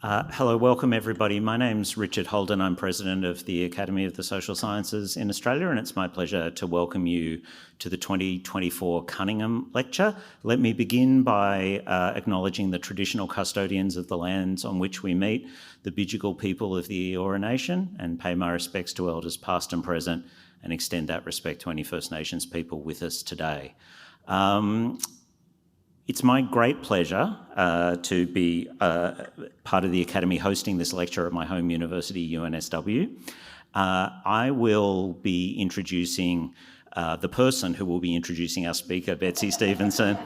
Hello, welcome everybody. My name's Richard Holden. I'm President of the Academy of the Social Sciences in Australia, and it's my pleasure to welcome you to the 2024 Cunningham Lecture. Let me begin by acknowledging the traditional custodians of the lands on which we meet, the Bidjigal people of the Eora Nation, and pay my respects to elders past and present, and extend that respect to any First Nations people with us today. It's my great pleasure to be part of the Academy hosting this lecture at my home university, UNSW. I will be introducing the person who will be introducing our speaker, Betsey Stevenson.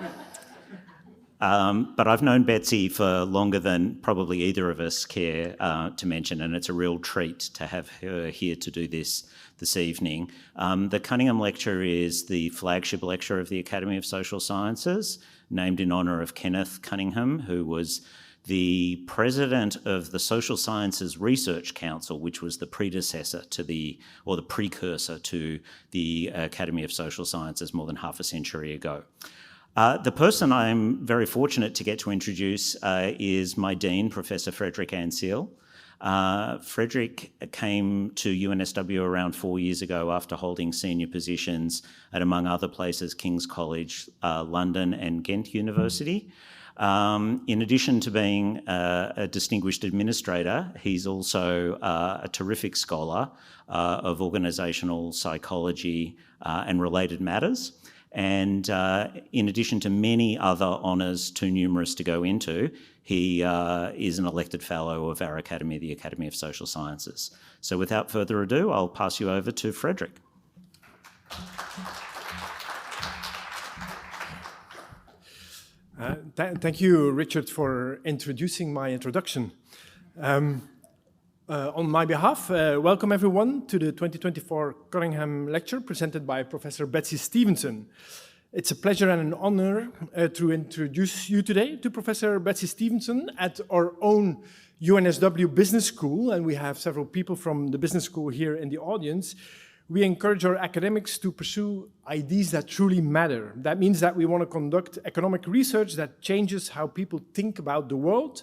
But I've known Betsey for longer than probably either of us care to mention, and it's a real treat to have her here to do this evening. The Cunningham Lecture is the flagship lecture of the Academy of Social Sciences, named in honour of Kenneth Cunningham, who was the president of the Social Sciences Research Council, which was the predecessor to or the precursor to the Academy of Social Sciences more than half a century ago. The person I'm very fortunate to get to introduce is my dean, Professor Frederick Ansell. Frederick came to UNSW around 4 years ago after holding senior positions at, among other places, King's College, London and Ghent University. In addition to being a distinguished administrator, he's also a terrific scholar of organisational psychology and related matters. And in addition to many other honours too numerous to go into, he is an elected fellow of our Academy, the Academy of Social Sciences. So without further ado, I'll pass you over to Frederick. Thank you, Richard, for introducing my introduction. On my behalf, welcome everyone to the 2024 Cunningham Lecture presented by Professor Betsey Stevenson. It's a pleasure and an honor to introduce you today to Professor Betsey Stevenson at our own UNSW Business School, and we have several people from the business school here in the audience. We encourage our academics to pursue ideas that truly matter. That means that we want to conduct economic research that changes how people think about the world,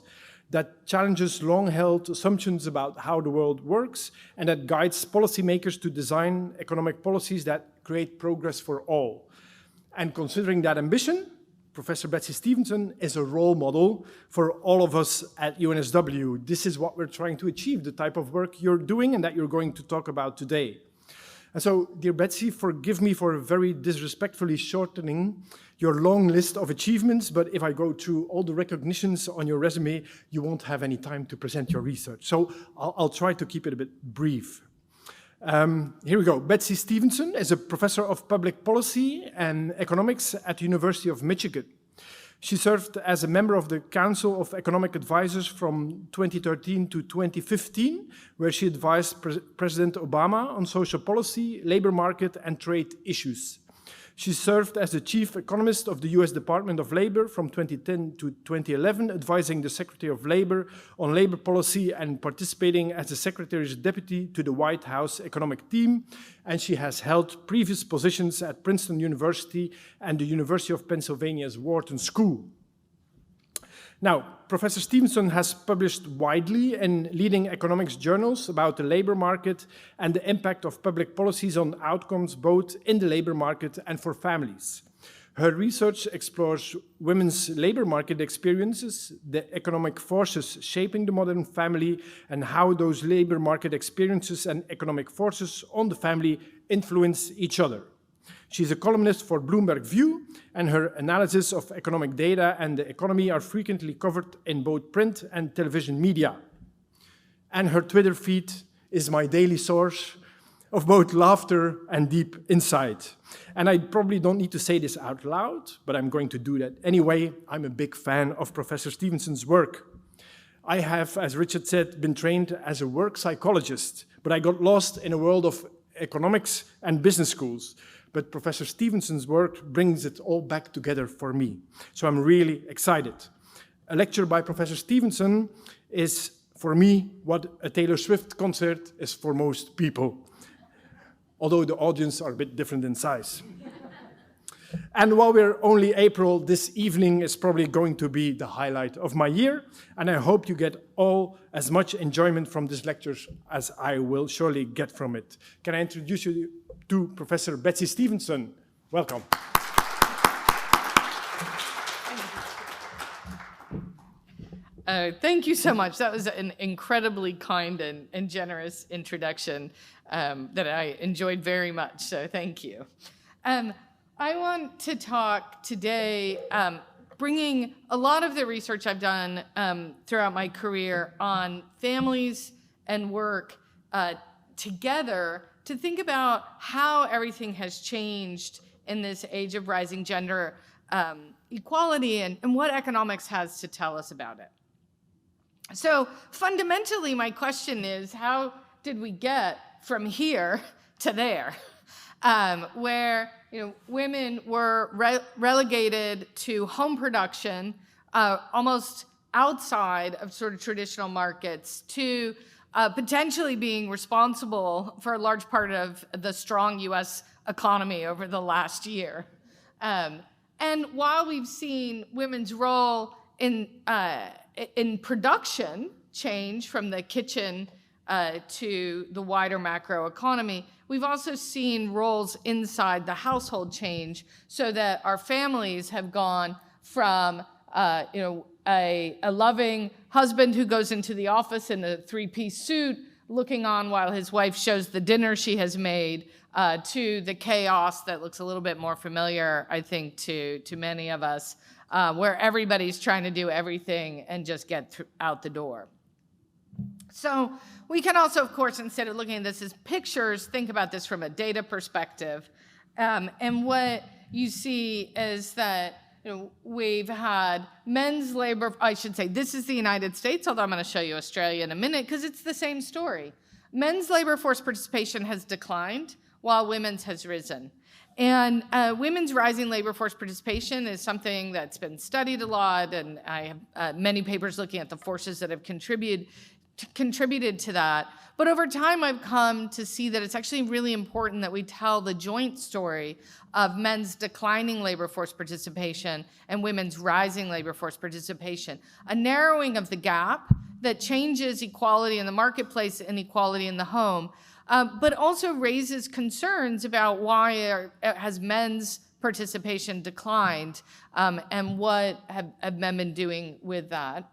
that challenges long-held assumptions about how the world works, and that guides policymakers to design economic policies that create progress for all. And considering that ambition, Professor Betsey Stevenson is a role model for all of us at UNSW. This is what we're trying to achieve, the type of work you're doing and that you're going to talk about today. And so, dear Betsey, forgive me for very disrespectfully shortening your long list of achievements, but if I go through all the recognitions on your resume, you won't have any time to present your research. So I'll try to keep it a bit brief. Here we go. Betsey Stevenson is a professor of public policy and economics at the University of Michigan. She served as a member of the Council of Economic Advisors from 2013 to 2015, where she advised President Obama on social policy, labor market, and trade issues. She served as the chief economist of the US Department of Labor from 2010 to 2011, advising the Secretary of Labor on labor policy and participating as the Secretary's deputy to the White House economic team. And she has held previous positions at Princeton University and the University of Pennsylvania's Wharton School. Now, Professor Stevenson has published widely in leading economics journals about the labor market and the impact of public policies on outcomes both in the labor market and for families. Her research explores women's labor market experiences, the economic forces shaping the modern family, and how those labor market experiences and economic forces on the family influence each other. She's a columnist for Bloomberg View, and her analysis of economic data and the economy are frequently covered in both print and television media. And her Twitter feed is my daily source of both laughter and deep insight. And I probably don't need to say this out loud, but I'm going to do that anyway. I'm a big fan of Professor Stevenson's work. I have, as Richard said, been trained as a work psychologist, but I got lost in a world of economics and business schools. But Professor Stevenson's work brings it all back together for me. So I'm really excited. A lecture by Professor Stevenson is, for me, what a Taylor Swift concert is for most people, although the audience are a bit different in size. And while we're only April, this evening is probably going to be the highlight of my year, and I hope you get all as much enjoyment from these lectures as I will surely get from it. Can I introduce you to Professor Betsey Stevenson? Welcome. Thank you so much. That was an incredibly kind and generous introduction that I enjoyed very much, so thank you. I want to talk today, bringing a lot of the research I've done throughout my career on families and work together to think about how everything has changed in this age of rising gender equality and what economics has to tell us about it. So fundamentally, my question is, how did we get from here to there, where women were relegated to home production, almost outside of sort of traditional markets, to potentially being responsible for a large part of the strong U.S. economy over the last year. And while we've seen women's role in production change from the kitchen to the wider macro economy, we've also seen roles inside the household change, so that our families have gone from a loving husband who goes into the office in a three-piece suit, looking on while his wife shows the dinner she has made, to the chaos that looks a little bit more familiar, I think, to many of us, where everybody's trying to do everything and just get out the door. So we can also, of course, instead of looking at this as pictures, think about this from a data perspective. And what you see is that we've had men's labor, I should say, this is the United States, although I'm going to show you Australia in a minute, because it's the same story. Men's labor force participation has declined, while women's has risen. And women's rising labor force participation is something that's been studied a lot, and I have many papers looking at the forces that have contributed to that. But over time, I've come to see that it's actually really important that we tell the joint story of men's declining labor force participation and women's rising labor force participation, a narrowing of the gap that changes equality in the marketplace and equality in the home, but also raises concerns about why has men's participation declined, and what have men been doing with that.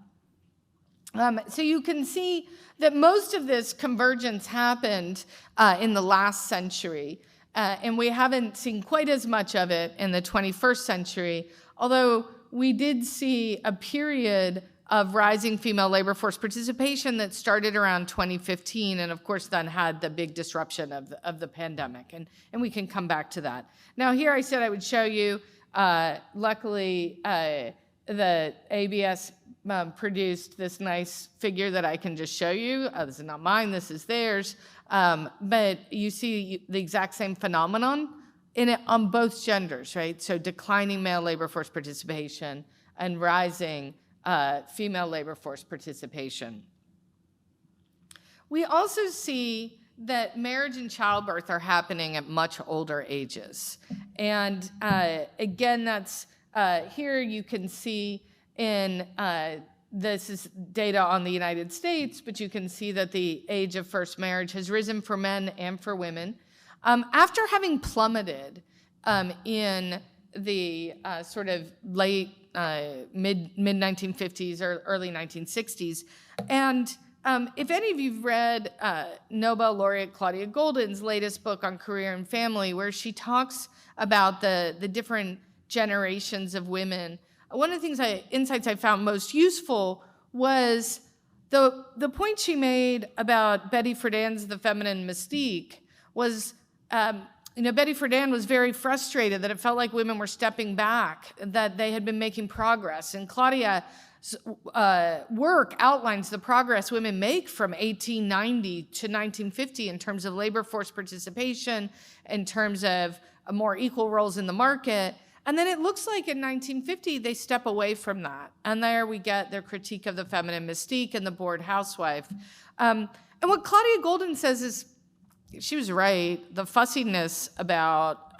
So you can see that most of this convergence happened in the last century, and we haven't seen quite as much of it in the 21st century, although we did see a period of rising female labor force participation that started around 2015, and of course then had the big disruption of the pandemic, and we can come back to that. Now here I said I would show you, luckily the ABS produced this nice figure that I can just show you. This is not mine, this is theirs, but you see the exact same phenomenon in it on both genders, right? So declining male labor force participation and rising female labor force participation. We also see that marriage and childbirth are happening at much older ages. And again, that's here you can see in, this is data on the United States, but you can see that the age of first marriage has risen for men and for women. After having plummeted in the sort of late mid-1950s or early 1960s. And if any of you've read Nobel laureate Claudia Goldin's latest book on career and family, where she talks about the different generations of women, one of the insights I found most useful was the point she made about Betty Friedan's The Feminine Mystique was, Betty Friedan was very frustrated that it felt like women were stepping back, that they had been making progress. And Claudia's work outlines the progress women make from 1890 to 1950 in terms of labor force participation, in terms of more equal roles in the market. And then it looks like in 1950, they step away from that. And there we get their critique of the feminine mystique and the bored housewife. And what Claudia Goldin says is, she was right, the fussiness about,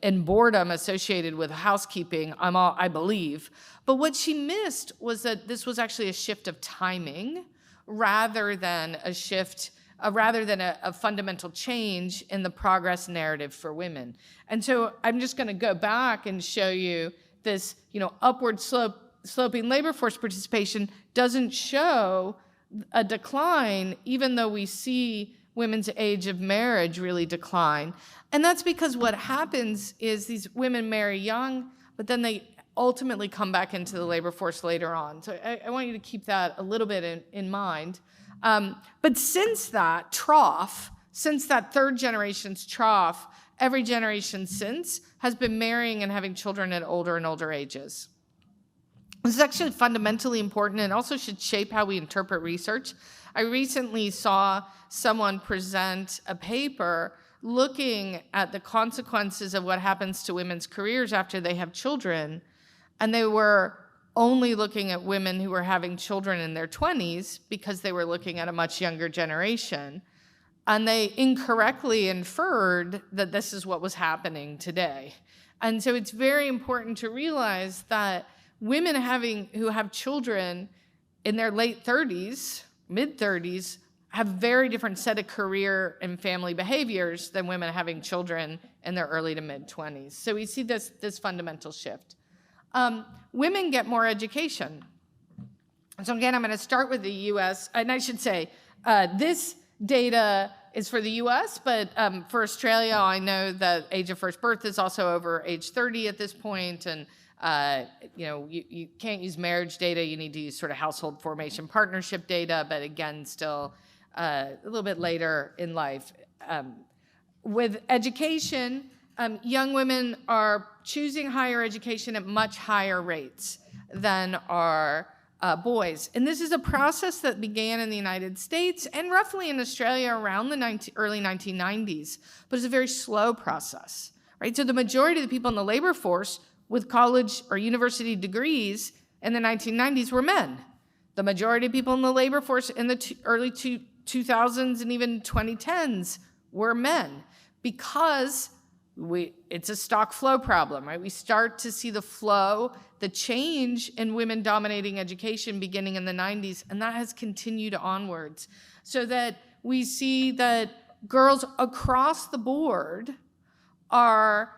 and boredom associated with housekeeping, I believe. But what she missed was that this was actually a shift of timing rather than a fundamental change in the progress narrative for women. And so I'm just going to go back and show you this, upward sloping labor force participation doesn't show a decline, even though we see women's age of marriage really decline. And that's because what happens is these women marry young, but then they ultimately come back into the labor force later on. So I want you to keep that a little bit in mind. But since that third generation's trough, every generation since has been marrying and having children at older and older ages. This is actually fundamentally important and also should shape how we interpret research. I recently saw someone present a paper looking at the consequences of what happens to women's careers after they have children, and they were only looking at women who were having children in their 20s because they were looking at a much younger generation. And they incorrectly inferred that this is what was happening today. And so it's very important to realize that women who have children in their late 30s, mid-30s, have very different set of career and family behaviors than women having children in their early to mid-20s. So we see this fundamental shift. Women get more education. So again, I'm going to start with the US, and I should say, this data is for the US, but for Australia, I know that age of first birth is also over age 30 at this point, and you can't use marriage data. You need to use sort of household formation partnership data, but again, still a little bit later in life. With education, young women are choosing higher education at much higher rates than are boys. And this is a process that began in the United States and roughly in Australia around the early 1990s, but it's a very slow process, right? So the majority of the people in the labor force with college or university degrees in the 1990s were men. The majority of people in the labor force in the early 2000s and even 2010s were men, because it's a stock flow problem, right? We start to see the flow, the change in women dominating education beginning in the 90s, and that has continued onwards. So that we see that girls across the board are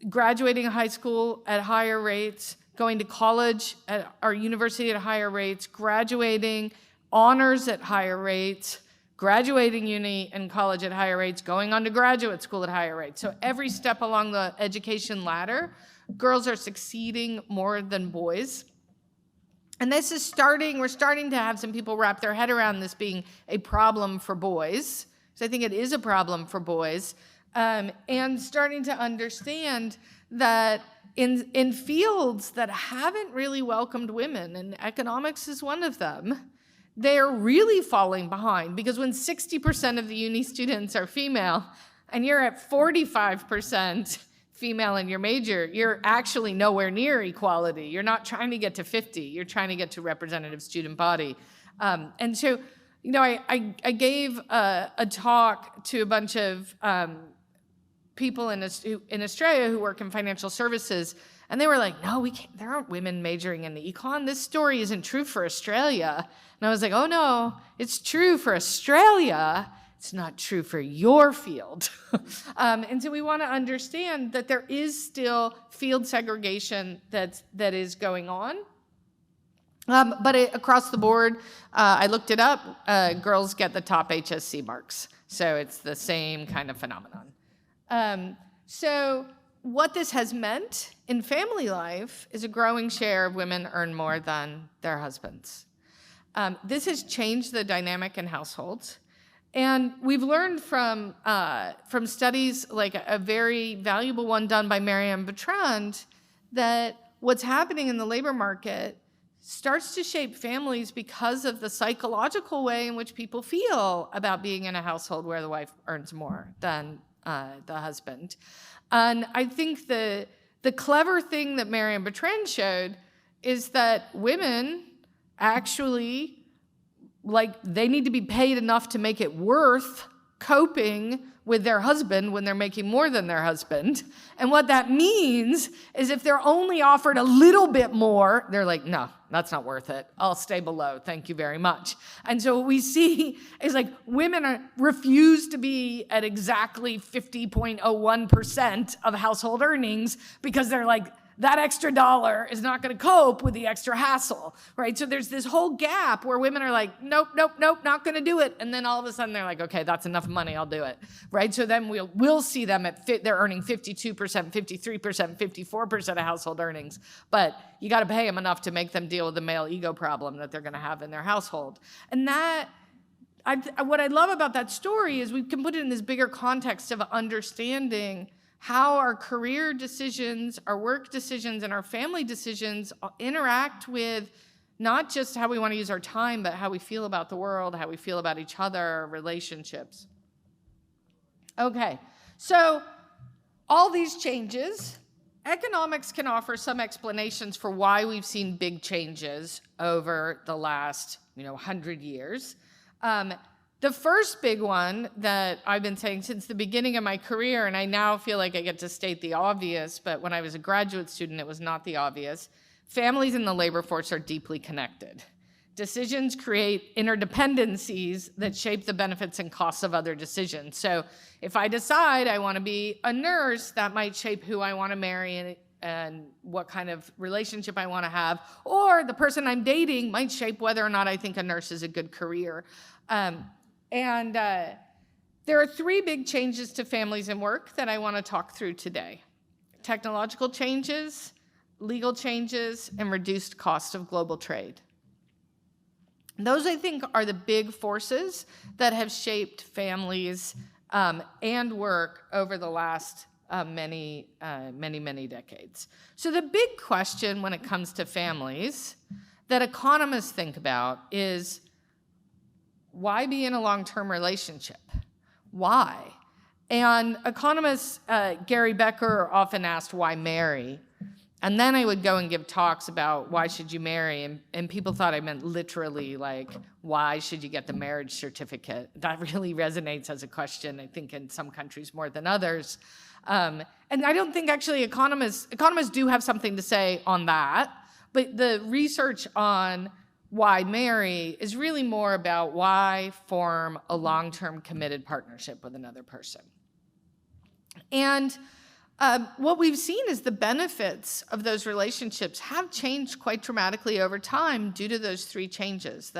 graduating high school at higher rates, going to college at our university at higher rates, graduating honors at higher rates, graduating uni and college at higher rates, going on to graduate school at higher rates. So every step along the education ladder, girls are succeeding more than boys. And this is we're starting to have some people wrap their head around this being a problem for boys. So I think it is a problem for boys. And starting to understand that in fields that haven't really welcomed women, and economics is one of them, they're really falling behind, because when 60% of the uni students are female and you're at 45% female in your major, you're actually nowhere near equality. You're not trying to get to 50, you're trying to get to representative student body. And so, I gave a talk to a bunch of people in Australia who work in financial services, and they were like, no, we can't, there aren't women majoring in the econ. This story isn't true for Australia. And I was like, oh no, it's true for Australia. It's not true for your field. And so we want to understand that there is still field segregation that is going on. But across the board, I looked it up, girls get the top HSC marks. So it's the same kind of phenomenon. So what this has meant in family life is a growing share of women earn more than their husbands. This has changed the dynamic in households. And we've learned from studies like a very valuable one done by Marianne Bertrand that what's happening in the labor market starts to shape families because of the psychological way in which people feel about being in a household where the wife earns more than the husband. And I think the clever thing that Marianne Bertrand showed is that women actually, they need to be paid enough to make it worth coping with their husband when they're making more than their husband. And what that means is if they're only offered a little bit more, they're like, no, that's not worth it. I'll stay below. Thank you very much. And so what we see is like women refuse to be at exactly 50.01% of household earnings because they're like, that extra dollar is not going to cope with the extra hassle, right? So there's this whole gap where women are like, nope, not going to do it. And then all of a sudden they're like, okay, that's enough money, I'll do it, right? So then we'll see them they're earning 52%, 53%, 54% of household earnings, but you got to pay them enough to make them deal with the male ego problem that they're going to have in their household. And what I love about that story is we can put it in this bigger context of understanding how our career decisions, our work decisions, and our family decisions interact with not just how we want to use our time, but how we feel about the world, how we feel about each other, relationships. Okay, so all these changes, economics can offer some explanations for why we've seen big changes over the last 100 years. The first big one that I've been saying since the beginning of my career, and I now feel like I get to state the obvious, but when I was a graduate student, it was not the obvious. Families in the labor force are deeply connected. Decisions create interdependencies that shape the benefits and costs of other decisions. So if I decide I want to be a nurse, that might shape who I want to marry and what kind of relationship I want to have. Or the person I'm dating might shape whether or not I think a nurse is a good career. There are three big changes to families and work that I want to talk through today. Technological changes, legal changes, and reduced cost of global trade. Those, I think, are the big forces that have shaped families and work over the last many decades. So the big question when it comes to families that economists think about is, why be in a long-term relationship? Why? And economists, Gary Becker often asked, why marry? And then I would go and give talks about why should you marry? And people thought I meant literally like, why should you get the marriage certificate? That really resonates as a question, I think, in some countries more than others. And I don't think actually economists do have something to say on that, but the research on why marry is really more about why form a long-term committed partnership with another person. And what we've seen is the benefits of those relationships have changed quite dramatically over time due to those three changes,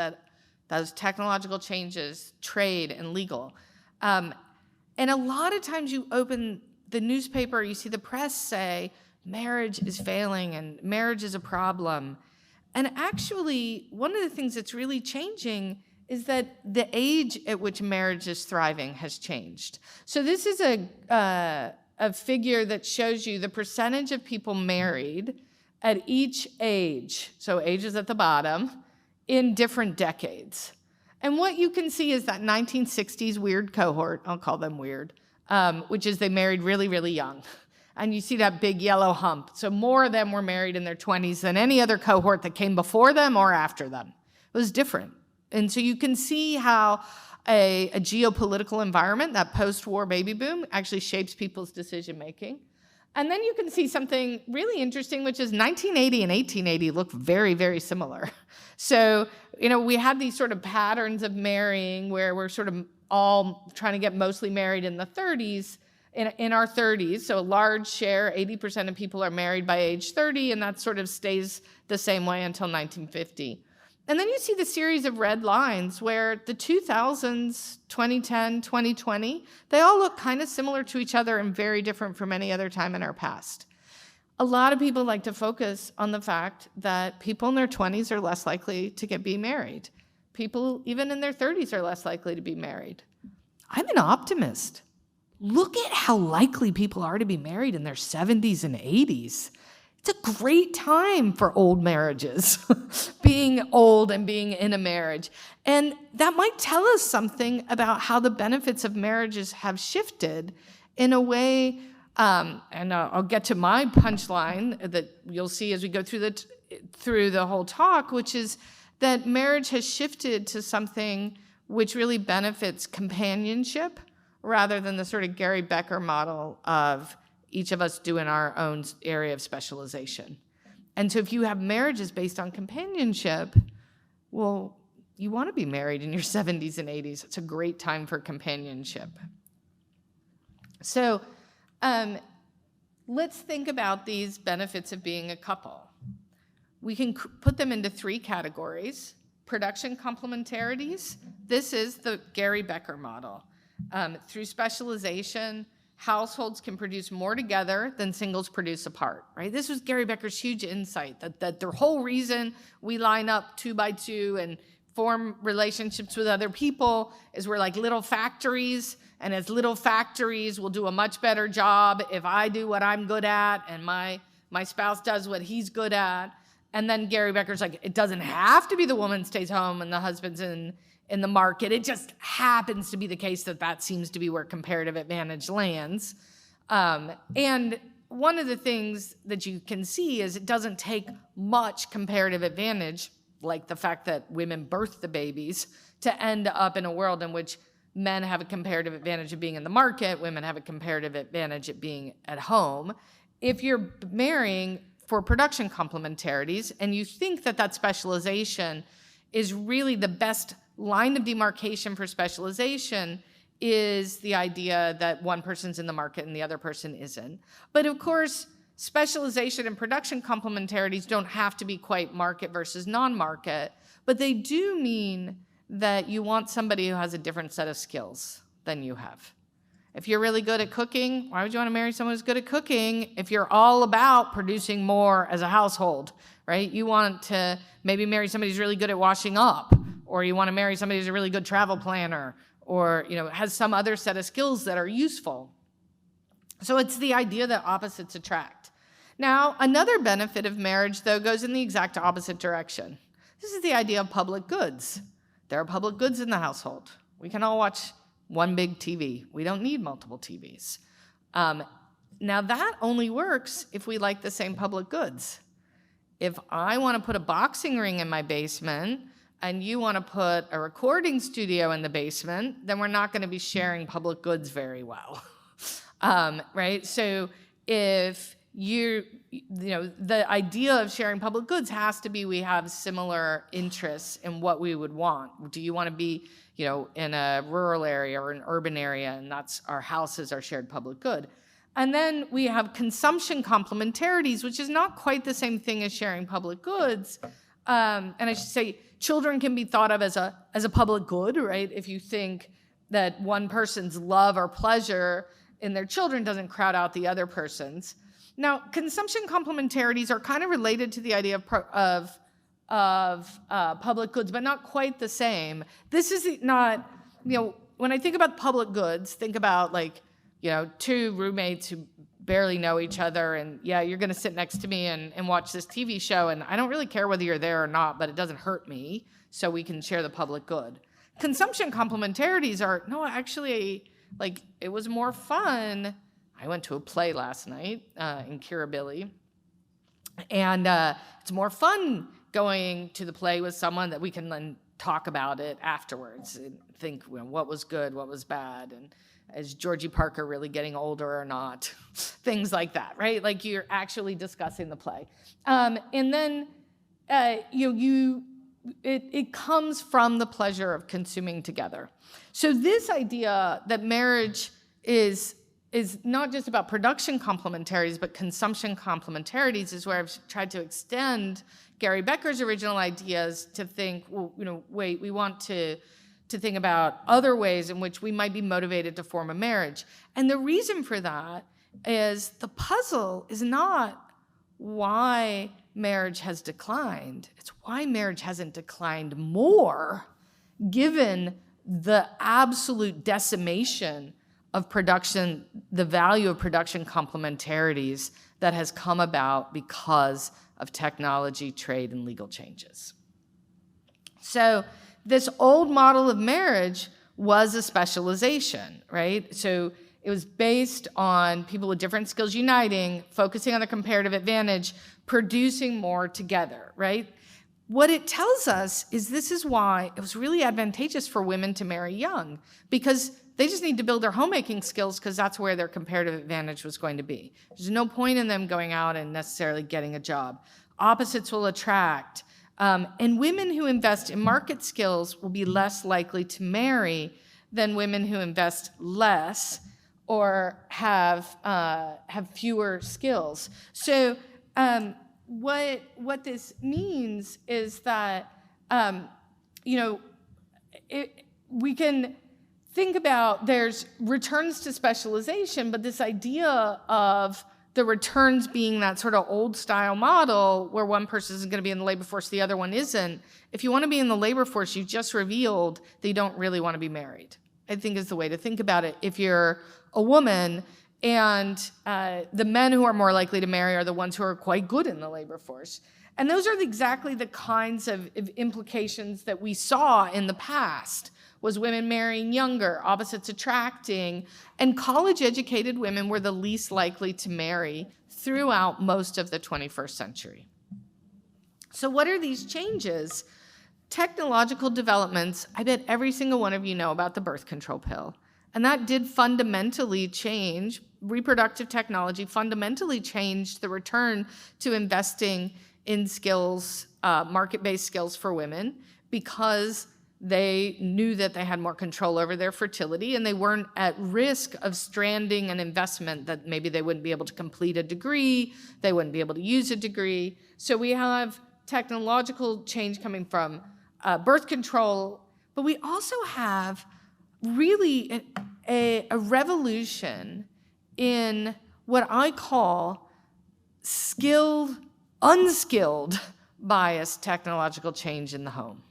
those technological changes, trade, and legal. And a lot of times you open the newspaper, you see the press say, marriage is failing and marriage is a problem. And actually, one of the things that's really changing is that the age at which marriage is thriving has changed. So this is a figure that shows you the percentage of people married at each age, so age is at the bottom, in different decades. And what you can see is that 1960s weird cohort, I'll call them weird, which is they married really, really young. And you see that big yellow hump. So more of them were married in their 20s than any other cohort that came before them or after them. It was different. And so you can see how a geopolitical environment, that post-war baby boom, actually shapes people's decision-making. And then you can see something really interesting, which is 1980 and 1880 look very, very similar. So, we had these sort of patterns of marrying where we're sort of all trying to get mostly married in the 30s, in our 30s, so a large share, 80% of people are married by age 30, and that sort of stays the same way until 1950. And then you see the series of red lines where the 2000s, 2010, 2020, they all look kind of similar to each other and very different from any other time in our past. A lot of people like to focus on the fact that people in their 20s are less likely to be married. People even in their 30s are less likely to be married. I'm an optimist. Look at how likely people are to be married in their 70s and 80s. It's a great time for old marriages, being old and being in a marriage. And that might tell us something about how the benefits of marriages have shifted in a way, and I'll get to my punchline that you'll see as we go through the whole talk, which is that marriage has shifted to something which really benefits companionship rather than the sort of Gary Becker model of each of us doing our own area of specialization. And so if you have marriages based on companionship, well, you want to be married in your 70s and 80s. It's a great time for companionship. So let's think about these benefits of being a couple. We can put them into three categories. Production complementarities. This is the Gary Becker model. Through specialization, households can produce more together than singles produce apart, right? This was Gary Becker's huge insight, that the whole reason we line up 2 by 2 and form relationships with other people is we're like little factories, and as little factories, we'll do a much better job if I do what I'm good at and my spouse does what he's good at. And then Gary Becker's like, it doesn't have to be the woman stays home and the husband's in the market. It just happens to be the case that seems to be where comparative advantage lands. And one of the things that you can see is it doesn't take much comparative advantage, like the fact that women birth the babies, to end up in a world in which men have a comparative advantage of being in the market, women have a comparative advantage of being at home. If you're marrying for production complementarities and you think that specialization is really the best line of demarcation for specialization, is the idea that one person's in the market and the other person isn't. But of course, specialization and production complementarities don't have to be quite market versus non-market, but they do mean that you want somebody who has a different set of skills than you have. If you're really good at cooking, why would you want to marry someone who's good at cooking if you're all about producing more as a household, right? You want to maybe marry somebody who's really good at washing up, or you want to marry somebody who's a really good travel planner, or has some other set of skills that are useful. So it's the idea that opposites attract. Now, another benefit of marriage, though, goes in the exact opposite direction. This is the idea of public goods. There are public goods in the household. We can all watch one big TV. We don't need multiple TVs. Now, that only works if we like the same public goods. If I want to put a boxing ring in my basement and you want to put a recording studio in the basement, then we're not going to be sharing public goods very well, right? So if the idea of sharing public goods has to be we have similar interests in what we would want. Do you want to be, in a rural area or an urban area, and that's our house is our shared public good. And then we have consumption complementarities, which is not quite the same thing as sharing public goods. And I should say, children can be thought of as a public good, right? If you think that one person's love or pleasure in their children doesn't crowd out the other person's. Now, consumption complementarities are kind of related to the idea of public goods, but not quite the same. This is not, when I think about public goods, think about two roommates who barely know each other, and you're going to sit next to me and watch this TV show, and I don't really care whether you're there or not, but it doesn't hurt me, so we can share the public good. Consumption complementarities are, no, actually, it was more fun. I went to a play last night in Kirribilli, and it's more fun going to the play with someone that we can then talk about it afterwards and think what was good, what was bad, and is Georgie Parker really getting older or not? Things like that, right? Like you're actually discussing the play. And then it comes from the pleasure of consuming together. So this idea that marriage is not just about production complementarities, but consumption complementarities is where I've tried to extend Gary Becker's original ideas to think, we want to think about other ways in which we might be motivated to form a marriage. And the reason for that is the puzzle is not why marriage has declined. It's why marriage hasn't declined more, given the absolute decimation of production, the value of production complementarities that has come about because of technology, trade, and legal changes. So this old model of marriage was a specialization, right? So it was based on people with different skills uniting, focusing on their comparative advantage, producing more together, right? What it tells us is this is why it was really advantageous for women to marry young, because they just need to build their homemaking skills because that's where their comparative advantage was going to be. There's no point in them going out and necessarily getting a job. Opposites will attract. And women who invest in market skills will be less likely to marry than women who invest less or have fewer skills. So what this means is that we can think about there's returns to specialization, but this idea of the returns being that sort of old style model where one person is going to be in the labor force, the other one isn't. If you want to be in the labor force, you've just revealed that you don't really want to be married, I think is the way to think about it. If you're a woman, and the men who are more likely to marry are the ones who are quite good in the labor force. And those are exactly the kinds of implications that we saw in the past, was women marrying younger, opposites attracting, and college-educated women were the least likely to marry throughout most of the 21st century. So what are these changes? Technological developments, I bet every single one of you know about the birth control pill. And that did fundamentally change, reproductive technology fundamentally changed the return to investing in skills, market-based skills for women, because they knew that they had more control over their fertility and they weren't at risk of stranding an investment that maybe they wouldn't be able to complete a degree, they wouldn't be able to use a degree. So we have technological change coming from birth control, but we also have really a revolution in what I call unskilled biased technological change in the home.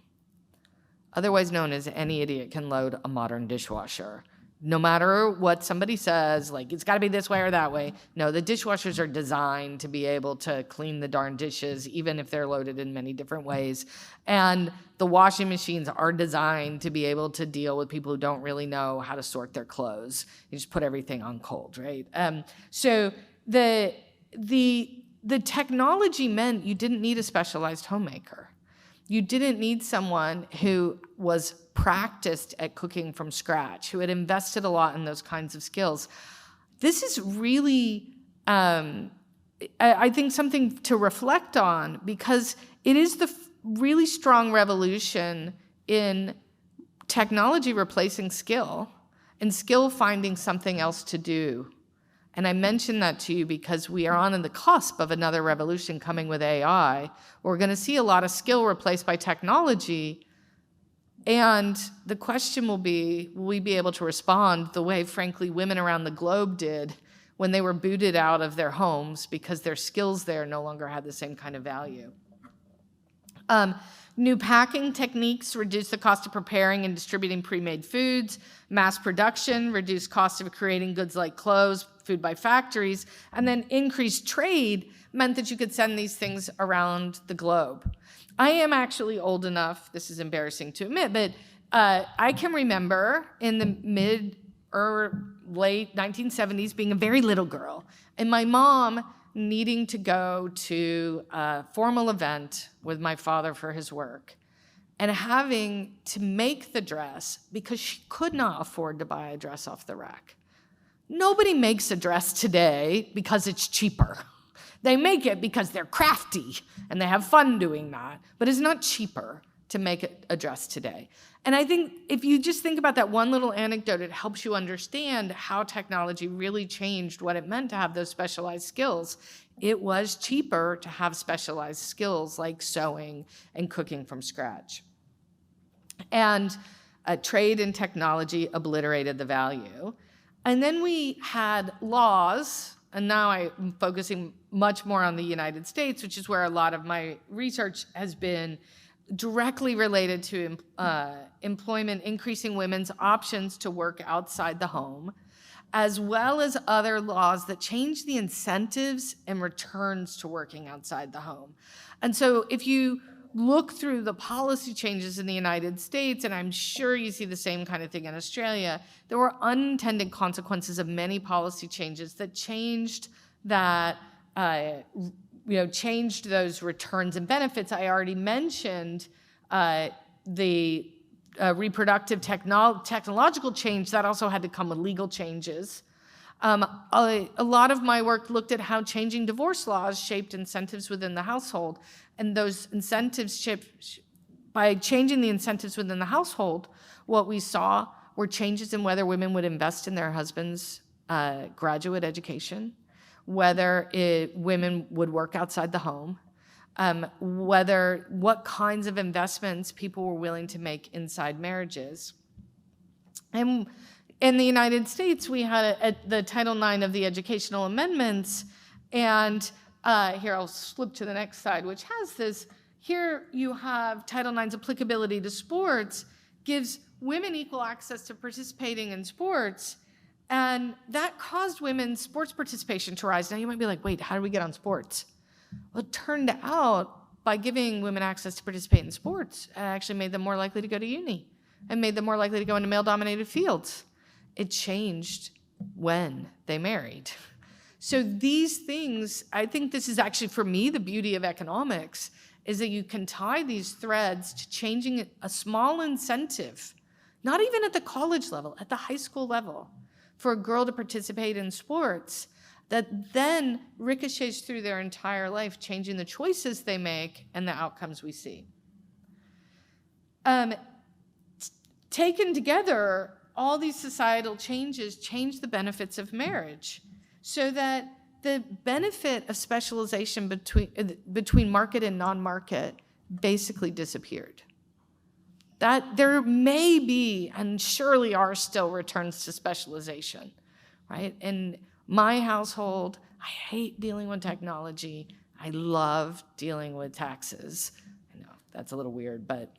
Otherwise known as any idiot can load a modern dishwasher. No matter what somebody says, like it's gotta be this way or that way. No, the dishwashers are designed to be able to clean the darn dishes, even if they're loaded in many different ways. And the washing machines are designed to be able to deal with people who don't really know how to sort their clothes. You just put everything on cold, right? So the technology meant you didn't need a specialized homemaker. You didn't need someone who was practiced at cooking from scratch, who had invested a lot in those kinds of skills. This is really, I think, something to reflect on, because it is the really strong revolution in technology replacing skill and skill finding something else to do. And I mention that to you because we are on the cusp of another revolution coming with AI. We're going to see a lot of skill replaced by technology. And the question will be, will we be able to respond the way, frankly, women around the globe did when they were booted out of their homes because their skills there no longer had the same kind of value? New packing techniques reduce the cost of preparing and distributing pre-made foods. Mass production reduced costs of creating goods like clothes, food by factories, and then increased trade meant that you could send these things around the globe. I am actually old enough, this is embarrassing to admit, but I can remember in the mid or late 1970s being a very little girl, and my mom needing to go to a formal event with my father for his work and having to make the dress because she could not afford to buy a dress off the rack. Nobody makes a dress today because it's cheaper. They make it because they're crafty and they have fun doing that, but it's not cheaper to make a dress today. And I think if you just think about that one little anecdote, it helps you understand how technology really changed what it meant to have those specialized skills. It was cheaper to have specialized skills like sewing and cooking from scratch. And trade and technology obliterated the value. And then we had laws, and now I'm focusing much more on the United States, which is where a lot of my research has been directly related to employment, increasing women's options to work outside the home, as well as other laws that change the incentives and returns to working outside the home. And so if you look through the policy changes in the United States, and I'm sure you see the same kind of thing in Australia, there were unintended consequences of many policy changes that changed that, changed those returns and benefits. I already mentioned the reproductive technological change, that also had to come with legal changes. A lot of my work looked at how changing divorce laws shaped incentives within the household, and those incentives by changing the incentives within the household, what we saw were changes in whether women would invest in their husband's graduate education, whether women would work outside the home, what kinds of investments people were willing to make inside marriages. And in the United States, we had the Title IX of the Educational Amendments, and here I'll flip to the next slide, which has this. Here you have Title IX's applicability to sports, gives women equal access to participating in sports, and that caused women's sports participation to rise. Now you might be like, wait, how did we get on sports? Well, it turned out by giving women access to participate in sports, it actually made them more likely to go to uni and made them more likely to go into male-dominated fields. It changed when they married. So these things, I think this is actually, for me, the beauty of economics, is that you can tie these threads to changing a small incentive, not even at the college level, at the high school level, for a girl to participate in sports, that then ricochets through their entire life, changing the choices they make and the outcomes we see. Taken together, all these societal changes change the benefits of marriage, so that the benefit of specialization between market and non-market basically disappeared. That there may be, and surely are still, returns to specialization, right? In my household, I hate dealing with technology. I love dealing with taxes. I know that's a little weird, but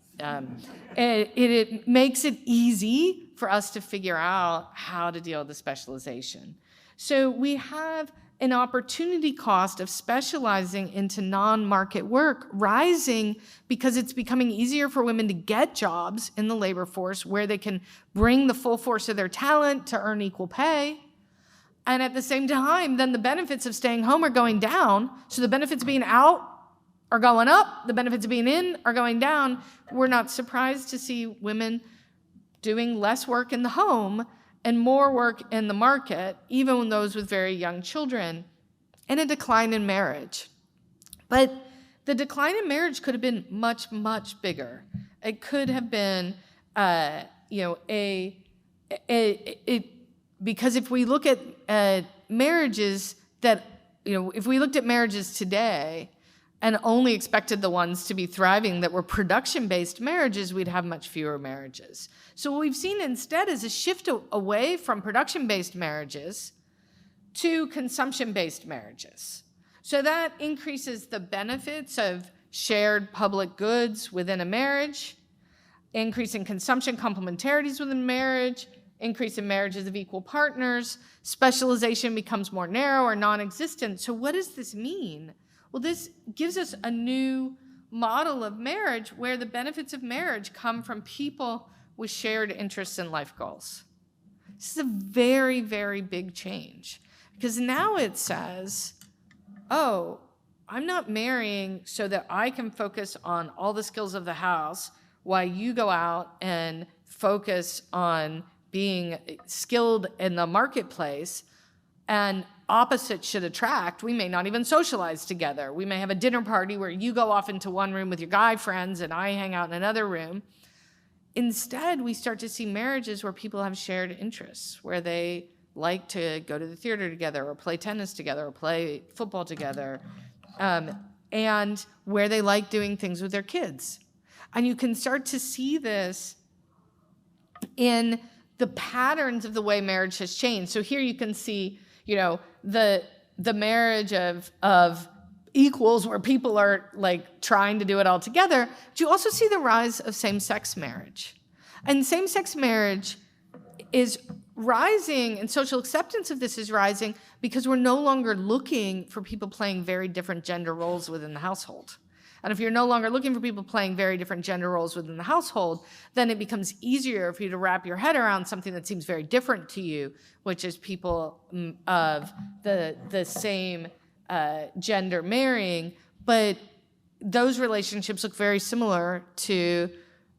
it makes it easy for us to figure out how to deal with the specialization. So we have an opportunity cost of specializing into non-market work rising because it's becoming easier for women to get jobs in the labor force where they can bring the full force of their talent to earn equal pay. And at the same time, then the benefits of staying home are going down. So the benefits of being out are going up. The benefits of being in are going down. We're not surprised to see women doing less work in the home and more work in the market, even those with very young children, and a decline in marriage. But the decline in marriage could have been much, much bigger. It could have been, because if we look at marriages if we looked at marriages today and only expected the ones to be thriving that were production-based marriages, we'd have much fewer marriages. So what we've seen instead is a shift away from production-based marriages to consumption-based marriages. So that increases the benefits of shared public goods within a marriage, increase in consumption complementarities within marriage, increase in marriages of equal partners, specialization becomes more narrow or non-existent. So what does this mean? Well, this gives us a new model of marriage where the benefits of marriage come from people with shared interests and life goals. This is a very, very big change because now it says, oh, I'm not marrying so that I can focus on all the skills of the house while you go out and focus on being skilled in the marketplace, and opposites should attract. We may not even socialize together. We may have a dinner party where you go off into one room with your guy friends and I hang out in another room. Instead, we start to see marriages where people have shared interests, where they like to go to the theater together or play tennis together or play football together, and where they like doing things with their kids. And you can start to see this in the patterns of the way marriage has changed. So here you can see, the marriage of equals where people are like trying to do it all together. But you also see the rise of same-sex marriage. And same-sex marriage is rising, and social acceptance of this is rising because we're no longer looking for people playing very different gender roles within the household. And if you're no longer looking for people playing very different gender roles within the household, then it becomes easier for you to wrap your head around something that seems very different to you, which is people of the same gender marrying. But those relationships look very similar to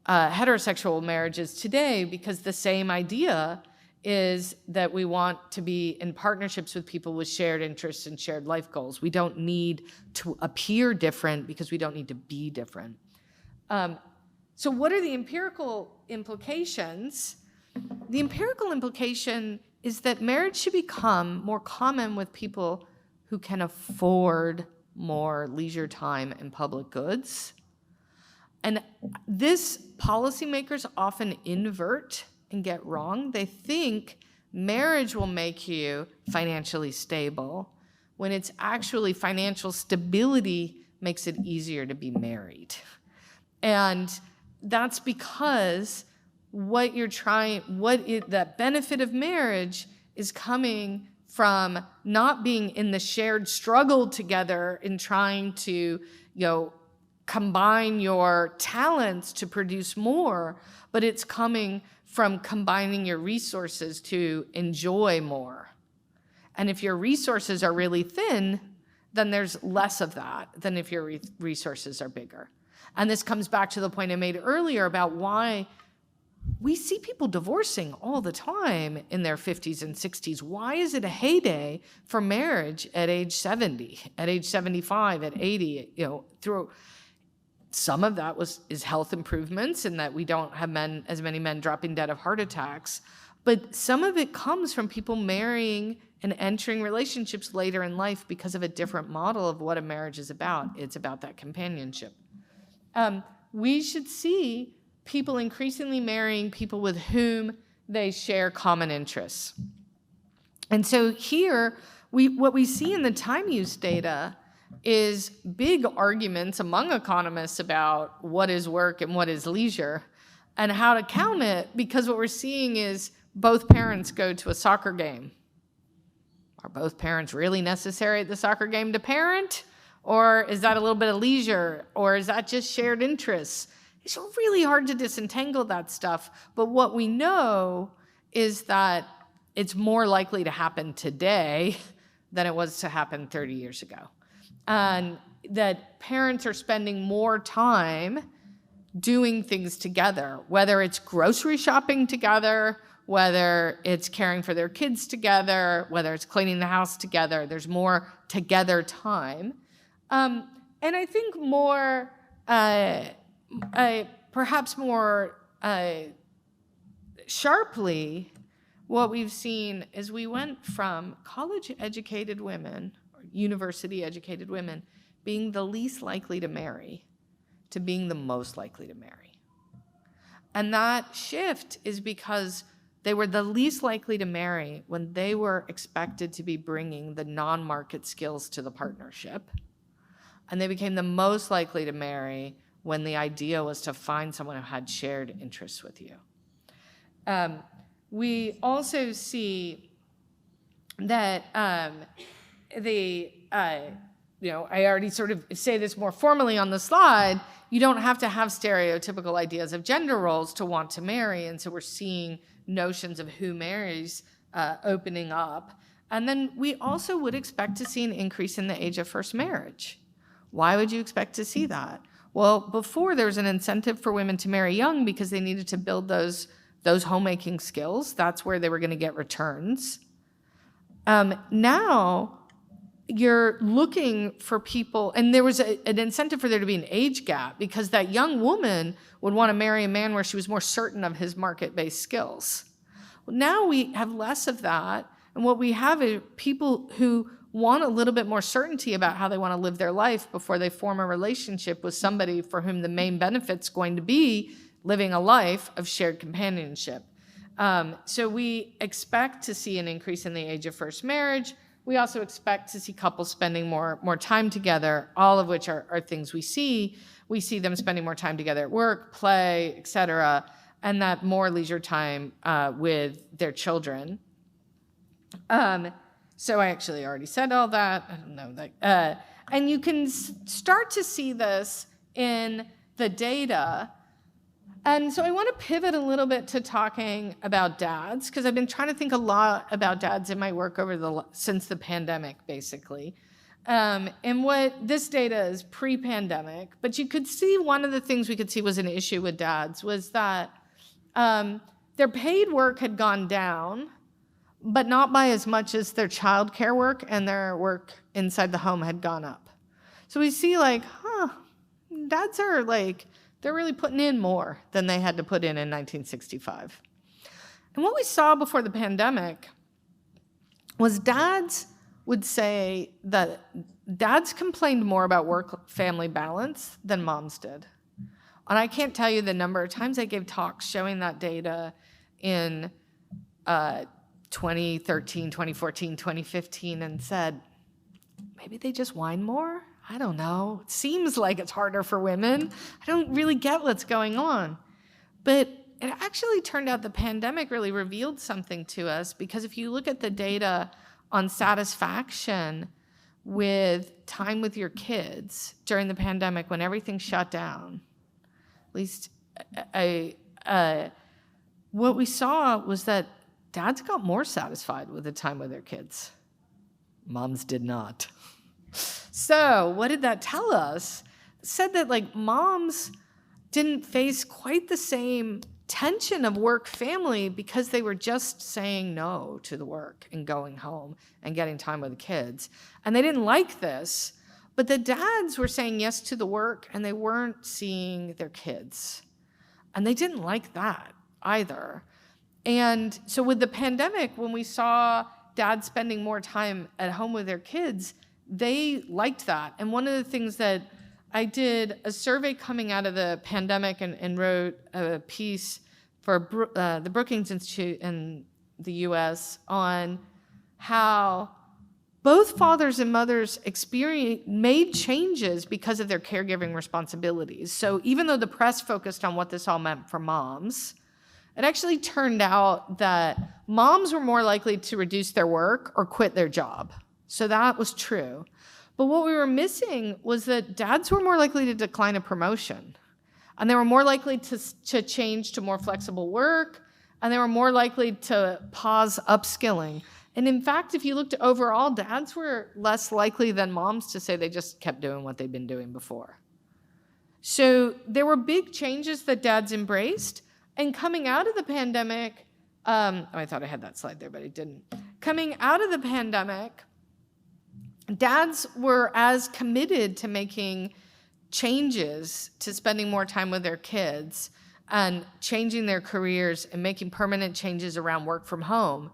heterosexual marriages today, because the same idea is that we want to be in partnerships with people with shared interests and shared life goals. We don't need to appear different because we don't need to be different. So what are the empirical implications? The empirical implication is that marriage should become more common with people who can afford more leisure time and public goods. And this policymakers often invert and get wrong. They think marriage will make you financially stable, when it's actually financial stability makes it easier to be married. And that's because the benefit of marriage is coming from not being in the shared struggle together in trying to, combine your talents to produce more, but it's coming from combining your resources to enjoy more. And if your resources are really thin, then there's less of that than if your resources are bigger. And this comes back to the point I made earlier about why we see people divorcing all the time in their 50s and 60s. Why is it a heyday for marriage at age 70, at age 75, at 80? Through some of that is health improvements, and that we don't have as many men dropping dead of heart attacks. But some of it comes from people marrying and entering relationships later in life because of a different model of what a marriage is about. It's about that companionship. We should see people increasingly marrying people with whom they share common interests. And so here, what we see in the time use data is big arguments among economists about what is work and what is leisure and how to count it, because what we're seeing is both parents go to a soccer game. Are both parents really necessary at the soccer game to parent? Or is that a little bit of leisure? Or is that just shared interests? It's really hard to disentangle that stuff. But what we know is that it's more likely to happen today than it was to happen 30 years ago. And that parents are spending more time doing things together, whether it's grocery shopping together, whether it's caring for their kids together, whether it's cleaning the house together. There's more together time. And I think perhaps more sharply, what we've seen is we went from college-educated women, or university-educated women, being the least likely to marry to being the most likely to marry. And that shift is because they were the least likely to marry when they were expected to be bringing the non-market skills to the partnership. And they became the most likely to marry when the idea was to find someone who had shared interests with you. We also see that I already sort of say this more formally on the slide, you don't have to have stereotypical ideas of gender roles to want to marry. And so we're seeing notions of who marries opening up. And then we also would expect to see an increase in the age of first marriage. Why would you expect to see that? Well, before there was an incentive for women to marry young because they needed to build those homemaking skills. That's where they were going to get returns. Now you're looking for people, and there was an incentive for there to be an age gap because that young woman would want to marry a man where she was more certain of his market-based skills. Well, now we have less of that, and what we have is people who want a little bit more certainty about how they want to live their life before they form a relationship with somebody for whom the main benefit's going to be living a life of shared companionship. So we expect to see an increase in the age of first marriage. We also expect to see couples spending more time together, all of which are things we see. We see them spending more time together at work, play, et cetera, and that more leisure time with their children. So I actually already said all that. I don't know. And you can start to see this in the data. And so I want to pivot a little bit to talking about dads, because I've been trying to think a lot about dads in my work since the pandemic, basically. And what this data is pre-pandemic, but you could see one of the things we could see was an issue with dads was that their paid work had gone down, but not by as much as their childcare work, and their work inside the home had gone up. So we see dads are they're really putting in more than they had to put in 1965. And what we saw before the pandemic was dads would say that dads complained more about work-family balance than moms did. And I can't tell you the number of times I gave talks showing that data in 2013, 2014, 2015, and said, maybe they just whine more? I don't know. It seems like it's harder for women. I don't really get what's going on. But it actually turned out the pandemic really revealed something to us, because if you look at the data on satisfaction with time with your kids during the pandemic when everything shut down, at least what we saw was that dads got more satisfied with the time with their kids. Moms did not. So what did that tell us? It said that moms didn't face quite the same tension of work-family because they were just saying no to the work and going home and getting time with the kids. And they didn't like this, but the dads were saying yes to the work and they weren't seeing their kids. And they didn't like that either. And so with the pandemic, when we saw dads spending more time at home with their kids, they liked that. And one of the things that I did a survey coming out of the pandemic and wrote a piece for the Brookings Institute in the US on how both fathers and mothers made changes because of their caregiving responsibilities. So even though the press focused on what this all meant for moms, it actually turned out that moms were more likely to reduce their work or quit their job. So that was true. But what we were missing was that dads were more likely to decline a promotion. And they were more likely to change to more flexible work. And they were more likely to pause upskilling. And in fact, if you looked overall, dads were less likely than moms to say they just kept doing what they'd been doing before. So there were big changes that dads embraced. And coming out of the pandemic, I thought I had that slide there, but I didn't. Coming out of the pandemic, dads were as committed to making changes, to spending more time with their kids and changing their careers and making permanent changes around work from home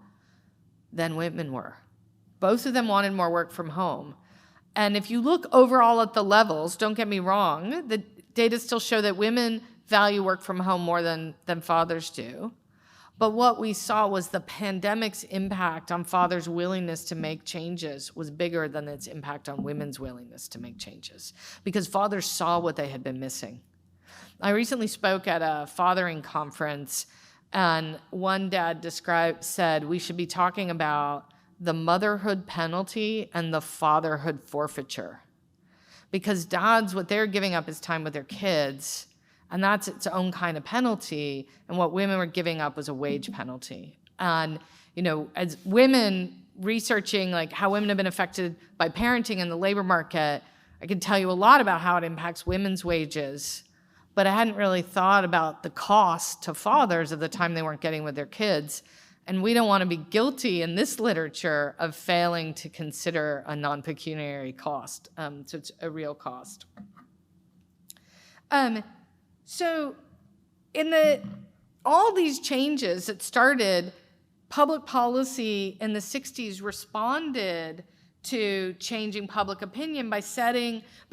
than women were. Both of them wanted more work from home. And if you look overall at the levels, don't get me wrong, the data still show that women value work from home more than fathers do. But what we saw was the pandemic's impact on fathers' willingness to make changes was bigger than its impact on women's willingness to make changes, because fathers saw what they had been missing. I recently spoke at a fathering conference, and one dad said we should be talking about the motherhood penalty and the fatherhood forfeiture. Because dads, what they're giving up is time with their kids, and that's its own kind of penalty. And what women were giving up was a wage penalty. And, as women researching how women have been affected by parenting in the labor market, I can tell you a lot about how it impacts women's wages. But I hadn't really thought about the cost to fathers of the time they weren't getting with their kids. And we don't want to be guilty in this literature of failing to consider a non-pecuniary cost. So it's a real cost. So in all these changes that started, public policy in the 60s responded to changing public opinion by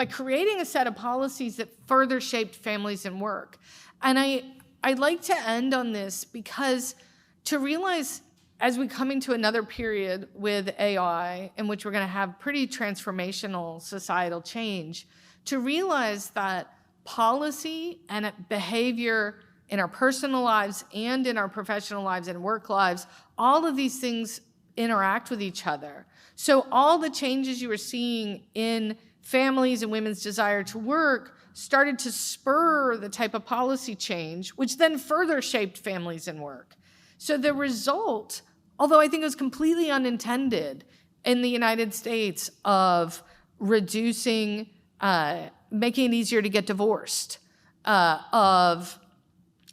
creating a set of policies that further shaped families and work. And I'd like to end on this because to realize as we come into another period with AI in which we're going to have pretty transformational societal change, to realize that policy and behavior in our personal lives and in our professional lives and work lives, all of these things interact with each other. So all the changes you were seeing in families and women's desire to work started to spur the type of policy change, which then further shaped families and work. So the result, although I think it was completely unintended in the United States, of reducing, making it easier to get divorced, of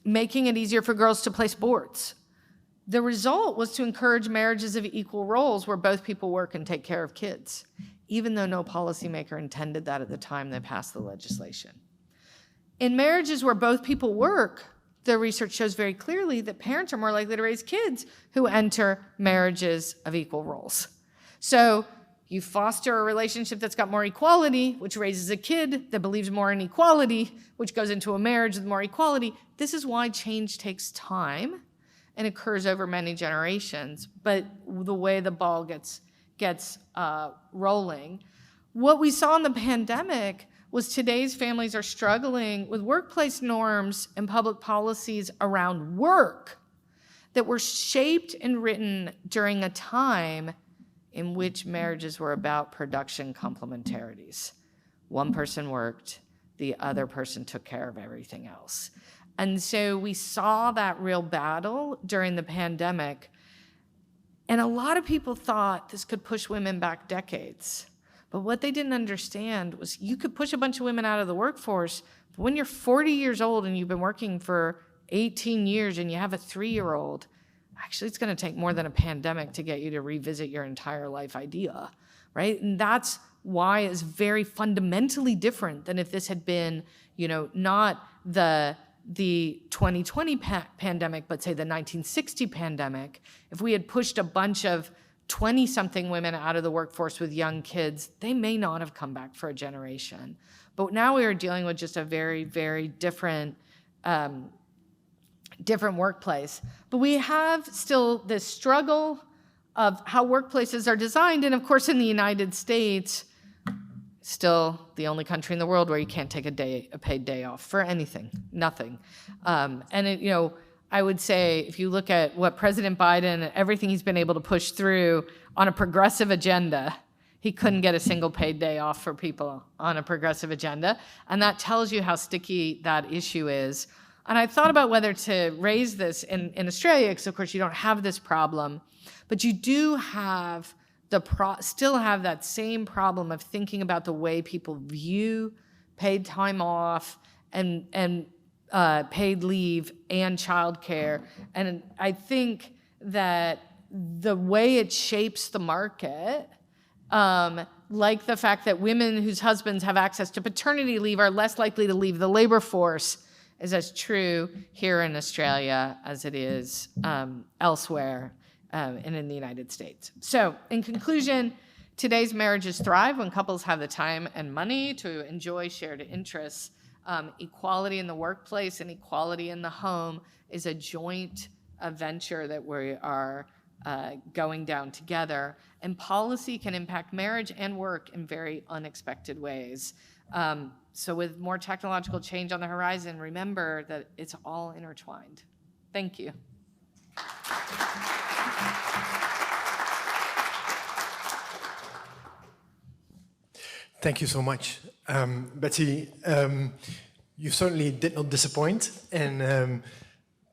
making it easier for girls to play sports. The result was to encourage marriages of equal roles where both people work and take care of kids, even though no policymaker intended that at the time they passed the legislation. In marriages where both people work, the research shows very clearly that parents are more likely to raise kids who enter marriages of equal roles. So you foster a relationship that's got more equality, which raises a kid that believes more in equality, which goes into a marriage with more equality. This is why change takes time and occurs over many generations, but the way the ball gets rolling. What we saw in the pandemic was today's families are struggling with workplace norms and public policies around work that were shaped and written during a time in which marriages were about production complementarities. One person worked, the other person took care of everything else. And so we saw that real battle during the pandemic. And a lot of people thought this could push women back decades. But what they didn't understand was you could push a bunch of women out of the workforce, but when you're 40 years old and you've been working for 18 years and you have a 3-year-old, actually it's gonna take more than a pandemic to get you to revisit your entire life idea, right? And that's why it's very fundamentally different than if this had been, not the 2020 pandemic, but say the 1960 pandemic. If we had pushed a bunch of 20-something women out of the workforce with young kids, they may not have come back for a generation. But now we are dealing with just a very, very different workplace. But we have still this struggle of how workplaces are designed. And of course, in the United States, still the only country in the world where you can't take a paid day off for anything, nothing. I would say if you look at what President Biden and everything he's been able to push through on a progressive agenda, he couldn't get a single paid day off for people on a progressive agenda. And that tells you how sticky that issue is. And I thought about whether to raise this in Australia, because of course you don't have this problem, but you do have still have that same problem of thinking about the way people view paid time off and paid leave and childcare. And I think that the way it shapes the market, like the fact that women whose husbands have access to paternity leave are less likely to leave the labor force, is as true here in Australia as it is elsewhere and in the United States. So in conclusion, today's marriages thrive when couples have the time and money to enjoy shared interests. Equality in the workplace and equality in the home is a joint venture that we are going down together. And policy can impact marriage and work in very unexpected ways. So with more technological change on the horizon, remember that it's all intertwined. Thank you. Thank you so much, Betsey. You certainly did not disappoint in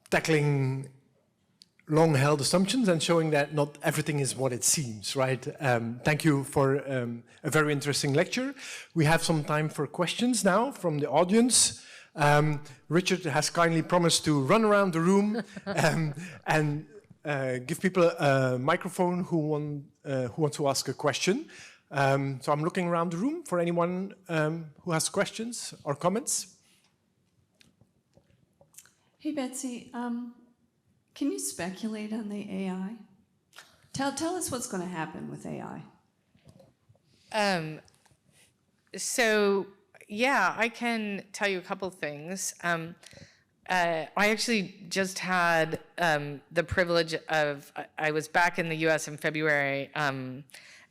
tackling long-held assumptions and showing that not everything is what it seems, right? Thank you for a very interesting lecture. We have some time for questions now from the audience. Richard has kindly promised to run around the room and give people a microphone who wants to ask a question. So I'm looking around the room for anyone who has questions or comments. Hey, Betsey, can you speculate on the AI? Tell us what's going to happen with AI. I can tell you a couple things. I actually just had the privilege of, I was back in the US in February,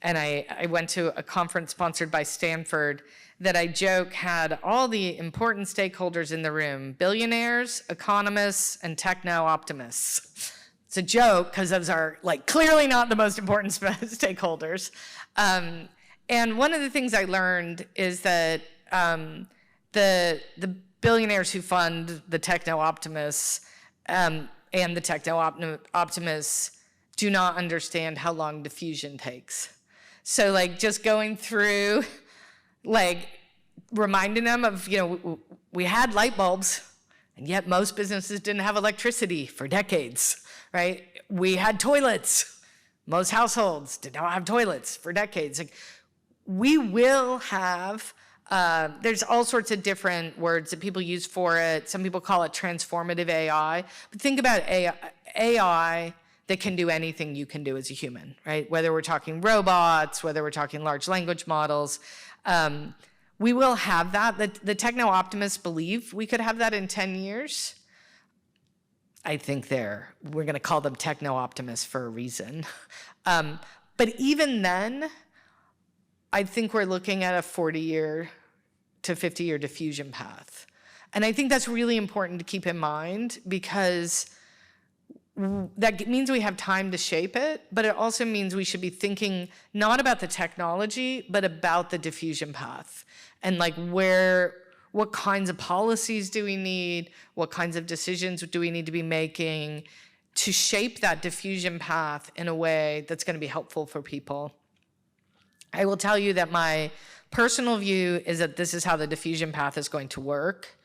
and I went to a conference sponsored by Stanford that I joke had all the important stakeholders in the room: billionaires, economists, and techno-optimists. It's a joke because those are clearly not the most important stakeholders. And one of the things I learned is that the billionaires who fund the techno-optimists and the techno-optimists do not understand how long diffusion takes. So just going through like reminding them of, we had light bulbs, and yet most businesses didn't have electricity for decades, right? We had toilets. Most households did not have toilets for decades. Like, we will have, there's all sorts of different words that people use for it. Some people call it transformative AI. But think about AI that can do anything you can do as a human, right? Whether we're talking robots, whether we're talking large language models. We will have that. The techno-optimists believe we could have that in 10 years. I think we're going to call them techno-optimists for a reason. But even then, I think we're looking at a 40-year to 50-year diffusion path. And I think that's really important to keep in mind, because that means we have time to shape it, but it also means we should be thinking not about the technology, but about the diffusion path. And like what kinds of policies do we need? What kinds of decisions do we need to be making to shape that diffusion path in a way that's going to be helpful for people? I will tell you that my personal view is that this is how the diffusion path is going to work.